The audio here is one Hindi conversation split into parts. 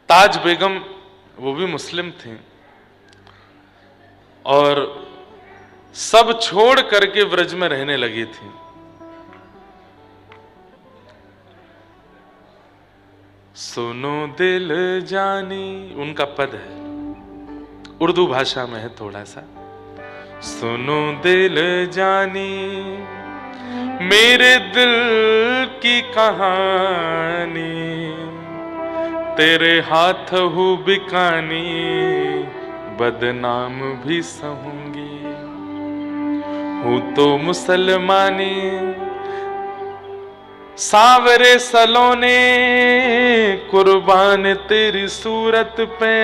ताज बेगम वो भी मुस्लिम थी और सब छोड़ करके व्रज में रहने लगी थी। सुनो दिल जानी, उनका पद है, उर्दू भाषा में है थोड़ा सा। सुनो दिल जानी मेरे दिल की कहानी, तेरे हाथ हूँ बिकानी बदनाम भी सहूंगी। हूँ तो मुसलमानी सांवरे सलोने कुर्बान तेरी सूरत पे।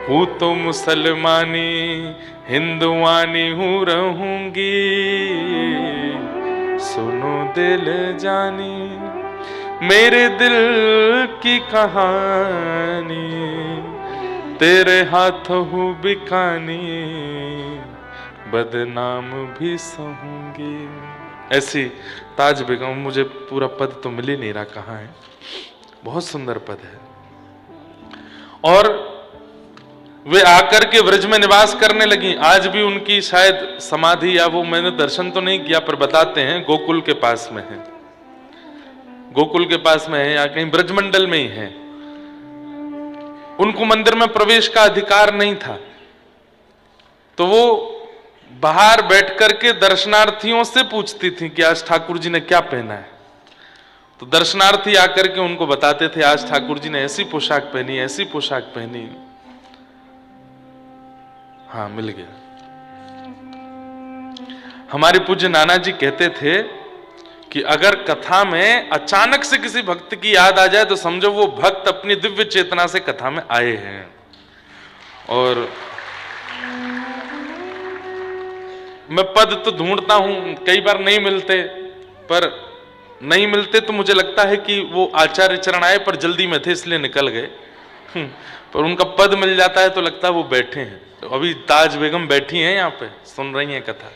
हूँ तो मुसलमानी हिंदुआनी हूँ रहूंगी। सुनो दिल जानी मेरे दिल की कहानी, तेरे हाथ हूँ बिकानी बदनाम भी सहूंगी। ऐसी ताज बेगम, मुझे पूरा पद तो मिल ही नहीं रहा कहाँ है, बहुत सुंदर पद है। और वे आकर के व्रज में निवास करने लगी। आज भी उनकी शायद समाधि या वो मैंने दर्शन तो नहीं किया पर बताते हैं गोकुल के पास में है, गोकुल के पास में है या कहीं ब्रजमंडल में ही है। उनको मंदिर में प्रवेश का अधिकार नहीं था, तो वो बाहर बैठ करके दर्शनार्थियों से पूछती थी कि आज ठाकुर जी ने क्या पहना है। तो दर्शनार्थी आकर के उनको बताते थे आज ठाकुर जी ने ऐसी पोशाक पहनी, ऐसी पोशाक पहनी। हाँ, मिल गया। हमारे पूज्य नाना जी कहते थे कि अगर कथा में अचानक से किसी भक्त की याद आ जाए तो समझो वो भक्त अपनी दिव्य चेतना से कथा में आए हैं। और मैं पद तो ढूंढता हूं, कई बार नहीं मिलते, पर नहीं मिलते तो मुझे लगता है कि वो आचार्य चरण आए पर जल्दी में थे इसलिए निकल गए। पर उनका पद मिल जाता है तो लगता है वो बैठे हैं। तो अभी ताज बेगम बैठी हैं यहाँ पे, सुन रही हैं कथा।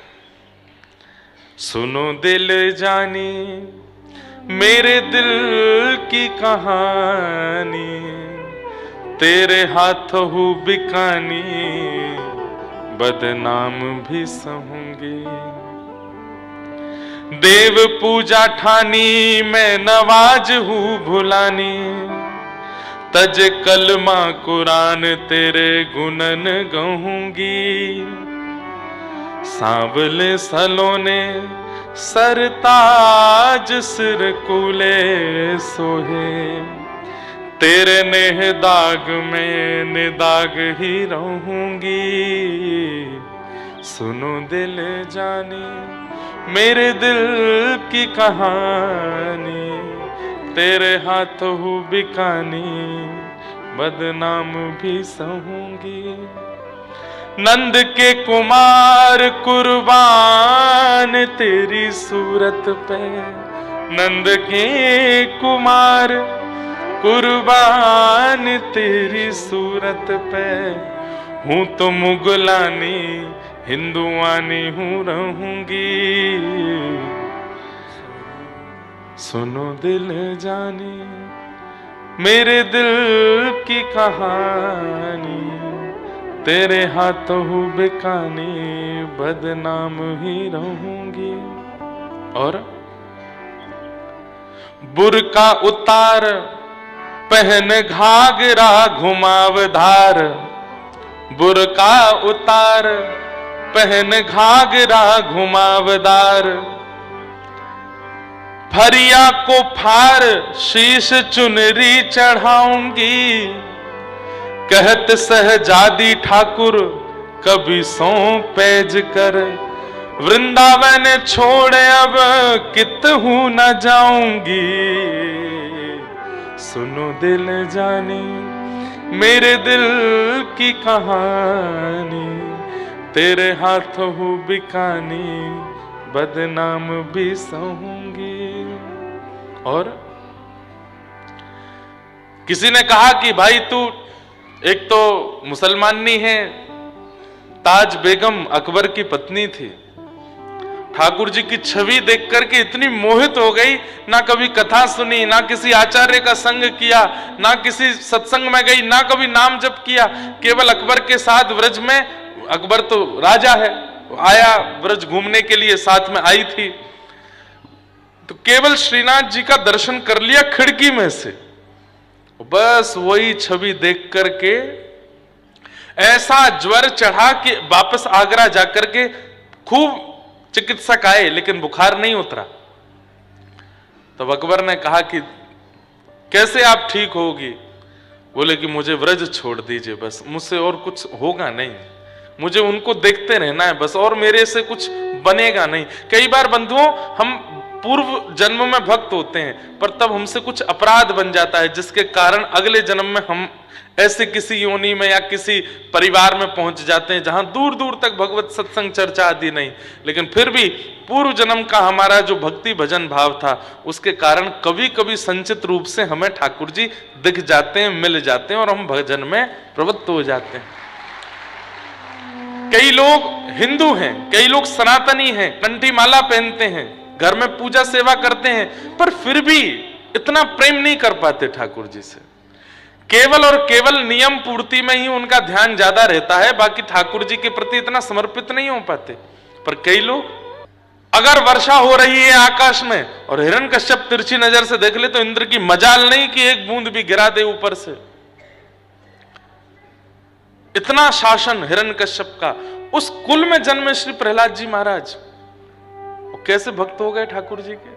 सुनो दिल जानी मेरे दिल की कहानी, तेरे हाथ हूँ बिकानी बदनाम भी सहूंगी। देव पूजा ठानी मैं नवाज हूँ भुलानी, तज कलमा कुरान तेरे गुणन गहूंगी। सांवले सलोने सरताज सिर कूले सोहे, तेरे नेह दाग में निदाग ही रहूंगी। सुनो दिल जानी मेरे दिल की कहानी, तेरे हाथ हूँ बिकानी बदनाम भी सहूंगी। नंद के कुमार कुर्बान तेरी सूरत पे, नंद के कुमार कुर्बान तेरी सूरत पे। हूँ तो मुगलानी हिंदुआनी हूँ रहूंगी। सुनो दिल जानी मेरे दिल की कहानी, तेरे हाथों हूँ बिकानी बदनाम ही रहूंगी। और बुर्का उतार पहन घाघरा घुमावदार, बुर्का उतार पहन घाघरा घुमावदार। फरिया को फार शीश चुनरी चढ़ाऊंगी, कहत सहजादी ठाकुर कभी सौ पैज कर। वृंदावन छोड़ अब कितहू न जाऊंगी। सुनो दिल जानी मेरे दिल की कहानी, तेरे हाथों हूँ बिकानी बदनाम भी सहूंगी। और किसी ने कहा कि भाई तू एक तो मुसलमान नहीं है, ताज बेगम अकबर की पत्नी थी, ठाकुर जी की छवि देख करके इतनी मोहित हो गई, ना कभी कथा सुनी, ना किसी आचार्य का संग किया, ना किसी सत्संग में गई, ना कभी नाम जप किया, केवल अकबर के साथ व्रज में, अकबर तो राजा है, आया व्रज घूमने के लिए, साथ में आई थी, तो केवल श्रीनाथ जी का दर्शन कर लिया खिड़की में से, बस वही छवि देख करके ऐसा ज्वर चढ़ा कि वापस आगरा जाकर के खूब चिकित्सक आए लेकिन बुखार नहीं उतरा। तब अकबर ने कहा कि कैसे आप ठीक होगी? बोले कि मुझे व्रज छोड़ दीजिए, बस मुझसे और कुछ होगा नहीं, मुझे उनको देखते रहना है बस, और मेरे से कुछ बनेगा नहीं। कई बार बंधुओं, हम पूर्व जन्म में भक्त होते हैं पर तब हमसे कुछ अपराध बन जाता है जिसके कारण अगले जन्म में हम ऐसे किसी योनि में या किसी परिवार में पहुंच जाते हैं जहां दूर दूर तक भगवत सत्संग चर्चा आदि नहीं, लेकिन फिर भी पूर्व जन्म का हमारा जो भक्ति भजन भाव था उसके कारण कभी कभी संचित रूप से हमें ठाकुर जी दिख जाते हैं, मिल जाते हैं और हम भजन में प्रवृत्त हो जाते हैं। कई लोग हिंदू हैं, कई लोग सनातनी हैं, कंठी माला पहनते हैं, घर में पूजा सेवा करते हैं, पर फिर भी इतना प्रेम नहीं कर पाते ठाकुर जी से। केवल और केवल नियम पूर्ति में ही उनका ध्यान ज्यादा रहता है, बाकी ठाकुर जी के प्रति इतना समर्पित नहीं हो पाते। पर कई लोग, अगर वर्षा हो रही है आकाश में और हिरण्यकश्यप तिरछी नजर से देख ले तो इंद्र की मजाल नहीं कि एक बूंद भी गिरा दे ऊपर से। इतना शासन हिरण्यकश्यप का। उस कुल में जन्मे श्री प्रहलाद जी महाराज, वो कैसे भक्त हो गए ठाकुर जी के?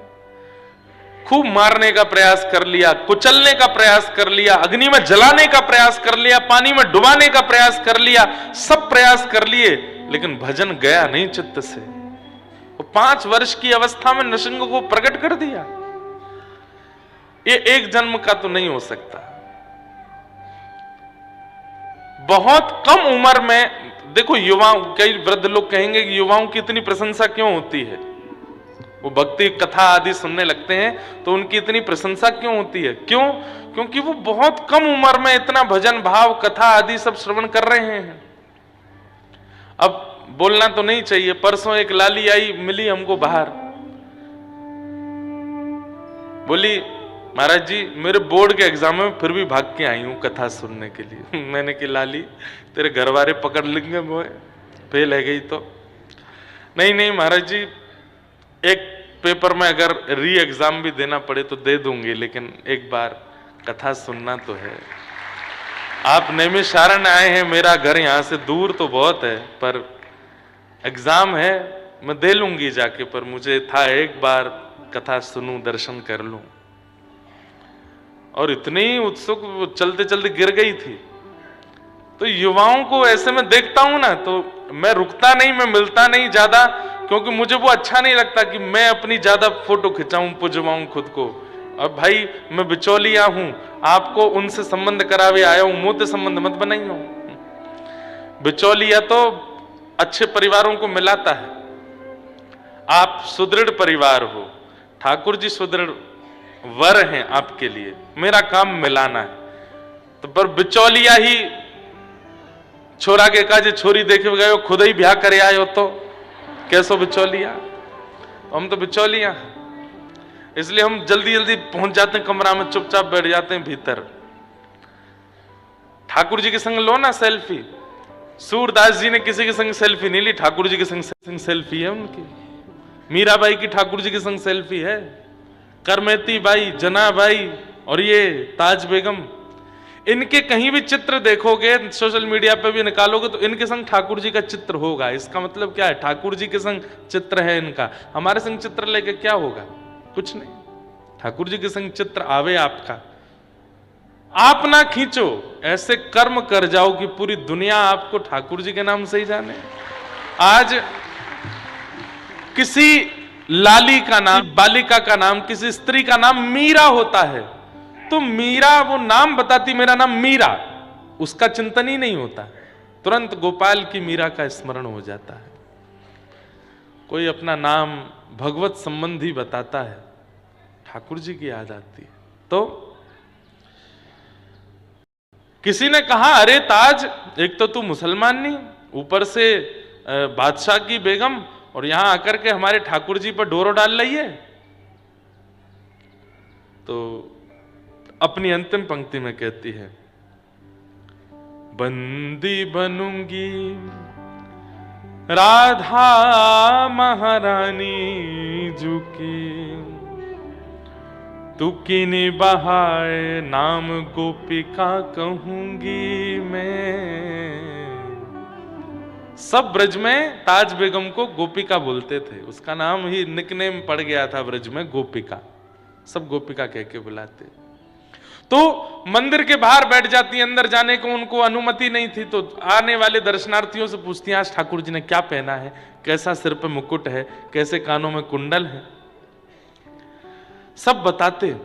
खूब मारने का प्रयास कर लिया, कुचलने का प्रयास कर लिया, अग्नि में जलाने का प्रयास कर लिया, पानी में डुबाने का प्रयास कर लिया, सब प्रयास कर लिए, लेकिन भजन गया नहीं चित्त से। वो 5 वर्ष की अवस्था में नृसिंह को प्रकट कर दिया। ये एक जन्म का तो नहीं हो सकता। बहुत कम उम्र में, देखो युवाओं, कई वृद्ध लोग कहेंगे कि युवाओं की इतनी प्रशंसा क्यों होती है? वो भक्ति कथा आदि सुनने लगते हैं तो उनकी इतनी प्रशंसा क्यों होती है? क्यों? क्योंकि वो बहुत कम उम्र में इतना भजन भाव कथा आदि सब श्रवण कर रहे हैं। अब बोलना तो नहीं चाहिए, परसों एक लाली आई, मिली हमको बाहर, बोली महाराज जी मेरे बोर्ड के एग्जाम में फिर भी भाग के आई हूं कथा सुनने के लिए। मैंने कि लाली तेरे घर वाले पकड़ लेंगे, मैं फेल है गई तो? नहीं नहीं महाराज जी, एक पेपर में अगर री एग्जाम भी देना पड़े तो दे दूंगी, लेकिन एक बार कथा सुनना तो है। आप नैमिषारण्य आए हैं, मेरा घर यहां से दूर तो बहुत है, पर एग्जाम है, मैं दे लूंगी जाके, पर मुझे था एक बार कथा सुनूं, दर्शन कर लूं। और इतनी उत्सुक, चलते चलते गिर गई थी। तो युवाओं को ऐसे में देखता हूं ना तो मैं रुकता नहीं, मैं मिलता नहीं ज्यादा, क्योंकि मुझे वो अच्छा नहीं लगता कि मैं अपनी ज्यादा फोटो खिंचाऊं, पुजवाऊं खुद को। अब भाई मैं बिचौलिया हूं, आपको उनसे संबंध करावे आया हूं, मुंह से संबंध मत बनाइयो। बिचौलिया तो अच्छे परिवारों को मिलाता है। आप सुदृढ़ परिवार हो, ठाकुर जी सुदृढ़ वर हैं आपके लिए, मेरा काम मिलाना है। तो पर बिचौलिया ही छोरा के काजे छोरी देखे गए हो, खुद ही ब्याह करे आए हो, तो कैसो बिचौलिया? हम तो बिचौलिया, इसलिए हम जल्दी जल्दी पहुंच जाते हैं कमरा में, चुपचाप बैठ जाते हैं भीतर। ठाकुर जी के संग लो ना सेल्फी। सूरदास जी ने किसी के संग सेल्फी नहीं ली, ठाकुर जी के संग सेल्फी है उनकी। मीराबाई की ठाकुर जी के संग सेल्फी है, करमेती बाई, जना बाई और ये ताज बेगम, इनके कहीं भी चित्र देखोगे, सोशल मीडिया पे भी निकालोगे तो इनके संग ठाकुर जी का चित्र होगा। इसका मतलब क्या है? ठाकुर जी के संग चित्र है इनका, हमारे संग चित्र लेके क्या होगा? कुछ नहीं। ठाकुर जी के संग चित्र आवे आपका, आप ना खींचो, ऐसे कर्म कर जाओ कि पूरी दुनिया आपको ठाकुर जी के नाम से ही जाने। आज किसी लाली का नाम, बालिका का नाम, किसी स्त्री का नाम मीरा होता है तो मीरा वो नाम बताती, मेरा नाम मीरा, उसका चिंतन ही नहीं होता, तुरंत गोपाल की मीरा का स्मरण हो जाता है। कोई अपना नाम भगवत संबंधी बताता है, ठाकुर जी की याद आती है। तो किसी ने कहा अरे ताज, एक तो तू मुसलमान नहीं, ऊपर से बादशाह की बेगम, और यहां आकर के हमारे ठाकुर जी पर डोरो डाल रही है। तो अपनी अंतिम पंक्ति में कहती है, बंदी बनूंगी राधा महारानी जू की, तू किनी बहाए नाम गोपिका कहूंगी मैं। सब ब्रज में ताज बेगम को गोपिका बोलते थे, उसका नाम ही निकनेम पड़ गया था ब्रज में गोपिका, सब गोपिका कह के बुलाते। तो मंदिर के बाहर बैठ जाती, अंदर जाने को उनको अनुमति नहीं थी। तो आने वाले दर्शनार्थियों से पूछती हैं, आज ठाकुर जी ने क्या पहना है, कैसा सिर पे मुकुट है, कैसे कानों में कुंडल है, सब बताते।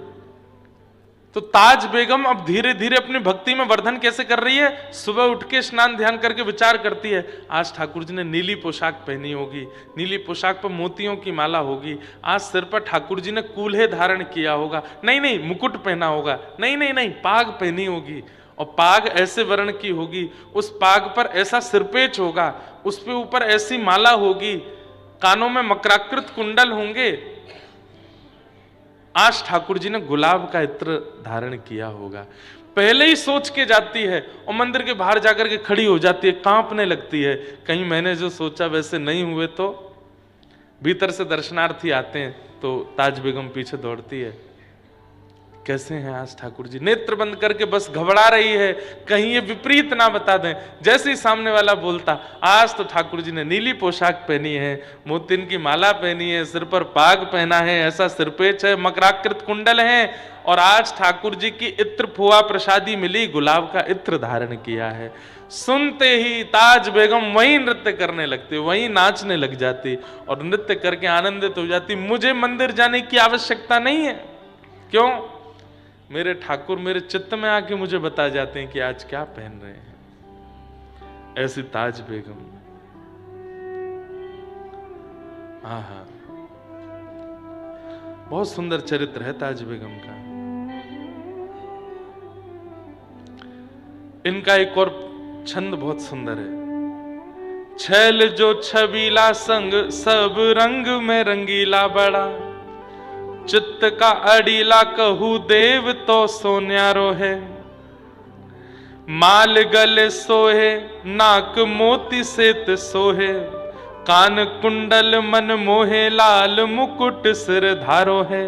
तो ताज बेगम अब धीरे धीरे अपनी भक्ति में वर्धन कैसे कर रही है, सुबह उठ के स्नान ध्यान करके विचार करती है, आज ठाकुर जी ने नीली पोशाक पहनी होगी, नीली पोशाक पर मोतियों की माला होगी, आज सिर पर ठाकुर जी ने कूल्हे धारण किया होगा, नहीं मुकुट पहना होगा, नहीं पाग पहनी होगी, और पाग ऐसे वर्ण की होगी, उस पाग पर ऐसा सिरपेच होगा, उस पे ऊपर ऐसी माला होगी, कानों में मकराकृत कुंडल होंगे, आज ठाकुर जी ने गुलाब का इत्र धारण किया होगा। पहले ही सोच के जाती है और मंदिर के बाहर जाकर के खड़ी हो जाती है, कांपने लगती है, कहीं मैंने जो सोचा वैसे नहीं हुए तो। भीतर से दर्शनार्थी आते हैं तो ताज बेगम पीछे दौड़ती है, कैसे हैं आज ठाकुर जी, नेत्र बंद करके बस घबरा रही है, कहीं ये विपरीत ना बता दें। जैसे ही सामने वाला बोलता, आज तो ठाकुर जी ने नीली पोशाक पहनी है, मोतिन की माला पहनी है, सिर पर पाग पहना है, ऐसा सिरपेच है, मकराकृत कुंडल है, और आज ठाकुर जी की इत्र फुआ प्रसादी मिली, गुलाब का इत्र धारण किया है। सुनते ही ताज बेगम वहीं नृत्य करने लगती, वहीं नाचने लग जाती और नृत्य करके आनंदित हो जाती। मुझे मंदिर जाने की आवश्यकता नहीं है, क्यों, मेरे ठाकुर मेरे चित्त में आके मुझे बता जाते हैं कि आज क्या पहन रहे हैं। ऐसी ताज बेगम, आहा, बहुत सुंदर चरित्र है ताज बेगम का। इनका एक और छंद बहुत सुंदर है, छैल जो छबीला संग सब रंग में रंगीला बड़ा, चित्त का अड़ीला कहू देव तो सोन्यारो है, माल गले सोहे नाक मोती सेत सोहे, कान कुंडल मन मोहे लाल मुकुट सिर धारो है,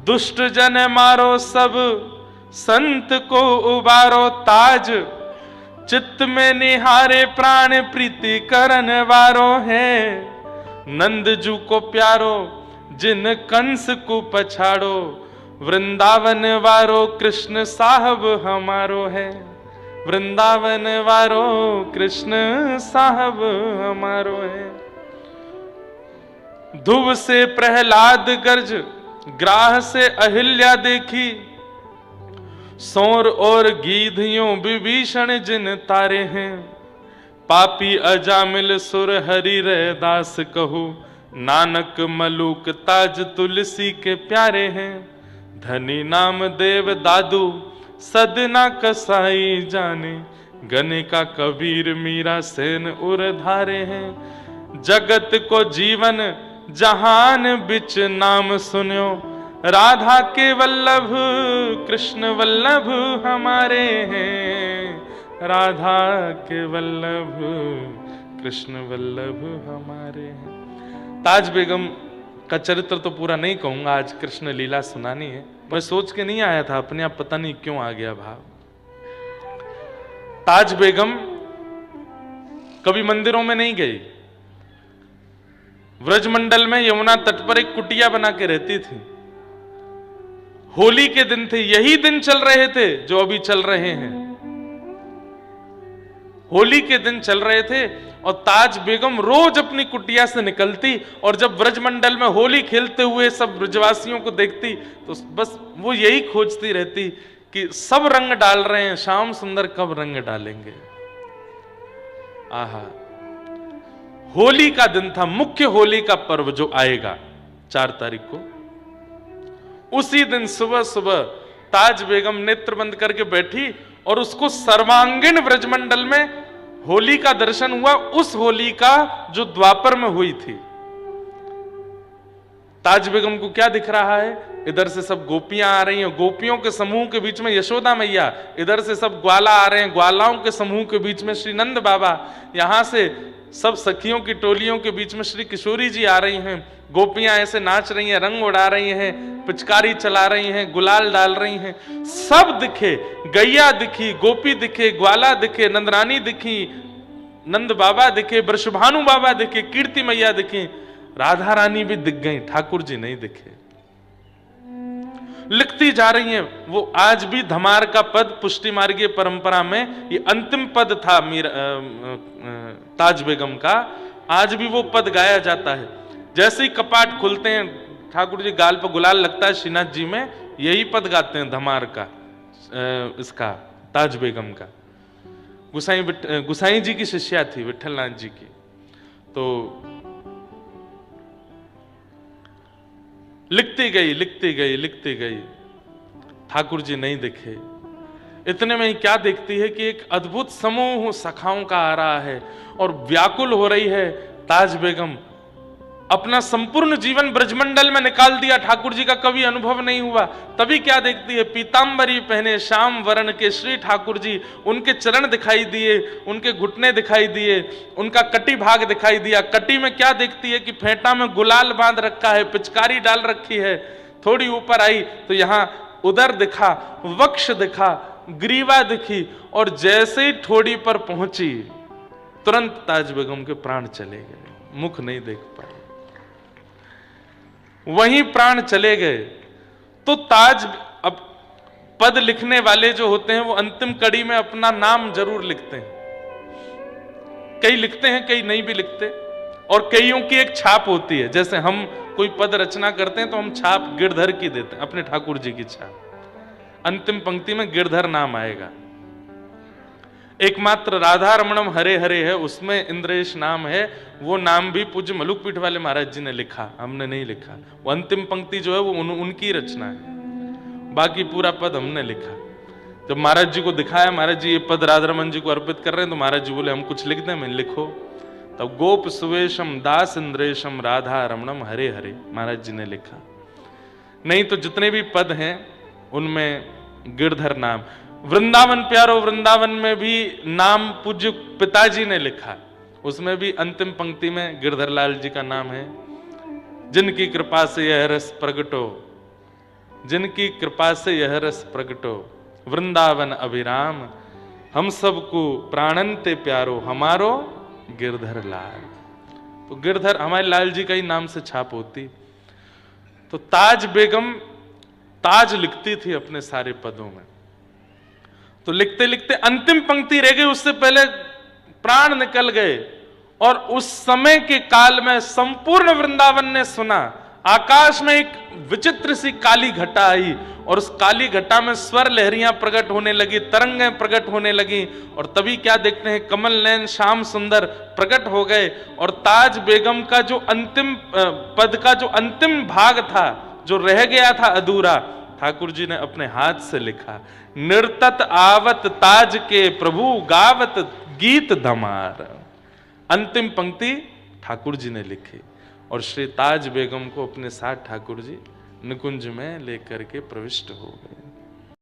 दुष्ट जन मारो सब संत को उबारो ताज, चित्त में निहारे प्राण प्रीति करन वारो है, नंद जू को प्यारो जिन कंस को पछाड़ो, वृंदावन वारो कृष्ण साहब हमारो है, वृंदावन वारो कृष्ण साहब हमारो है। ध्रुव से प्रहलाद गर्ज ग्राह से अहिल्या देखी, सौर और गीधियों विभीषण जिन तारे हैं, पापी अजामिल सुर हरि रे दास कहू, नानक मलूक ताज तुलसी के प्यारे हैं, धनी नाम देव दादू सदना कसाई जाने, गने का कबीर मीरा सेन उर धारे हैं, जगत को जीवन जहान बिच नाम सुन्यो, राधा के वल्लभ कृष्ण वल्लभ हमारे हैं, राधा के वल्लभ कृष्ण वल्लभ हमारे हैं। ताज बेगम का चरित्र तो पूरा नहीं कहूंगा, आज कृष्ण लीला सुनानी है, मैं सोच के नहीं आया था, अपने आप पता नहीं क्यों आ गया भाव। ताज बेगम कभी मंदिरों में नहीं गई, व्रजमंडल में यमुना तट पर एक कुटिया बना के रहती थी। होली के दिन थे, यही दिन चल रहे थे जो अभी चल रहे हैं, होली के दिन चल रहे थे, और ताज बेगम रोज अपनी कुटिया से निकलती और जब ब्रजमंडल में होली खेलते हुए सब ब्रजवासियों को देखती तो बस वो यही खोजती रहती कि सब रंग डाल रहे हैं, श्याम सुंदर कब रंग डालेंगे। आहा, होली का दिन था, मुख्य होली का पर्व जो आएगा 4 तारीख को, उसी दिन सुबह सुबह ताज बेगम नेत्र बंद करके बैठी और उसको सर्वांगीण ब्रजमंडल में होली का दर्शन हुआ, उस होली का जो द्वापर में हुई थी। ताज बेगम को क्या दिख रहा है? इधर से सब गोपियां आ रही हैं, गोपियों के समूह के बीच में यशोदा मैया, इधर से सब ग्वाला आ रहे हैं, ग्वालाओं के समूह के बीच में श्री नंद बाबा, यहां से सब सखियों की टोलियों के बीच में श्री किशोरी जी आ रही हैं, गोपियां ऐसे नाच रही हैं, रंग उड़ा रही हैं, पिचकारी चला रही हैं, गुलाल डाल रही हैं, सब दिखे, गैया दिखी, गोपी दिखे, ग्वाला दिखे, नंदरानी दिखी, नंद बाबा दिखे, वृषभानु बाबा दिखे, कीर्ति मैया दिखी, राधा रानी भी दिख गई, ठाकुर जी नहीं दिखे। लिखती जा रही हैं वो। आज भी धमार का पद पुष्टि मार्गीय परंपरा में ये अंतिम पद था ताज बेगम का, आज भी वो पद गाया जाता है। जैसे ही कपाट खुलते हैं, ठाकुर जी गाल पर गुलाल लगता है श्रीनाथ जी में, यही पद गाते हैं धमार का, इसका ताज बेगम का। गुसाई जी की शिष्या थी विठलनाथ जी की, तो लिखती गई लिखती गई लिखती गई, ठाकुर जी नहीं दिखे। इतने में ही क्या देखती है कि एक अद्भुत समूह सखाओं का आ रहा है और व्याकुल हो रही है। ताज बेगम अपना संपूर्ण जीवन ब्रजमंडल में निकाल दिया, ठाकुर जी का कभी अनुभव नहीं हुआ। तभी क्या देखती है, पीतांबरी पहने श्याम वर्ण के श्री ठाकुर जी, उनके चरण दिखाई दिए, उनके घुटने दिखाई दिए, उनका कटी भाग दिखाई दिया। कटी में क्या देखती है कि फेंटा में गुलाल बांध रखा है, पिचकारी डाल रखी है। थोड़ी ऊपर आई तो यहां उदर दिखा, वक्ष दिखा, ग्रीवा दिखी, और जैसे ही ठोड़ी पर पहुंची तुरंत ताज बेगम के प्राण चले गए, मुख नहीं देख पाए, वहीं प्राण चले गए। तो ताज, अब पद लिखने वाले जो होते हैं वो अंतिम कड़ी में अपना नाम जरूर लिखते हैं, कई लिखते हैं कई नहीं भी लिखते, और कईयों की एक छाप होती है। जैसे हम कोई पद रचना करते हैं तो हम छाप गिरधर की देते हैं, अपने ठाकुर जी की छाप, अंतिम पंक्ति में गिरधर नाम आएगा। एकमात्र राधा रमणम हरे हरे है, उसमें इंद्रेश नाम है, वो नाम भी पूज्य मलुकपीठ वाले महाराज जी ने लिखा, हमने नहीं लिखा। वो अंतिम पंक्ति जो है वो उनकी रचना है, बाकी पूरा पद हमने लिखा। जब महाराज जी को दिखाया, महाराज जी ये पद राधा रमन जी को अर्पित कर रहे हैं, तो महाराज जी बोले हम कुछ लिख दें, मैंने लिखो। तब गोप सुवेशम दास इंद्रेशम राधा रमणम हरे हरे महाराज जी ने लिखा। नहीं तो जितने भी पद हैं उनमें गिरधर नाम। वृंदावन प्यारो, वृंदावन में भी नाम पूज्य पिताजी ने लिखा, उसमें भी अंतिम पंक्ति में गिरधर लाल जी का नाम है। जिनकी कृपा से यह रस प्रगटो, जिनकी कृपा से यह रस प्रगटो, वृंदावन अभिराम, हम सबको प्राणंते प्यारो, हमारो गिरधर लाल। तो गिरधर हमारे लाल जी का ही नाम से छाप होती। तो ताज बेगम ताज लिखती थी अपने सारे पदों में। तो लिखते लिखते अंतिम पंक्ति रह गई, उससे पहले प्राण निकल गए, और उस समय के काल में संपूर्ण वृंदावन ने सुना। आकाश में एक विचित्र सी काली घटा आई, और उस काली घटा में स्वर लहरियां प्रकट होने लगी, तरंगें प्रकट होने लगी, और तभी क्या देखते हैं, कमल नयन श्याम सुंदर प्रकट हो गए। और ताज बेगम का जो अंतिम पद का जो अंतिम भाग था, जो रह गया था अधूरा, ठाकुर जी ने अपने हाथ से लिखा। निर्तत आवत ताज के प्रभु गावत गीत धमार। अंतिम पंक्ति ठाकुर जी ने लिखी, और श्री ताज बेगम को अपने साथ ठाकुर जी निकुंज में लेकर के प्रविष्ट हो गए।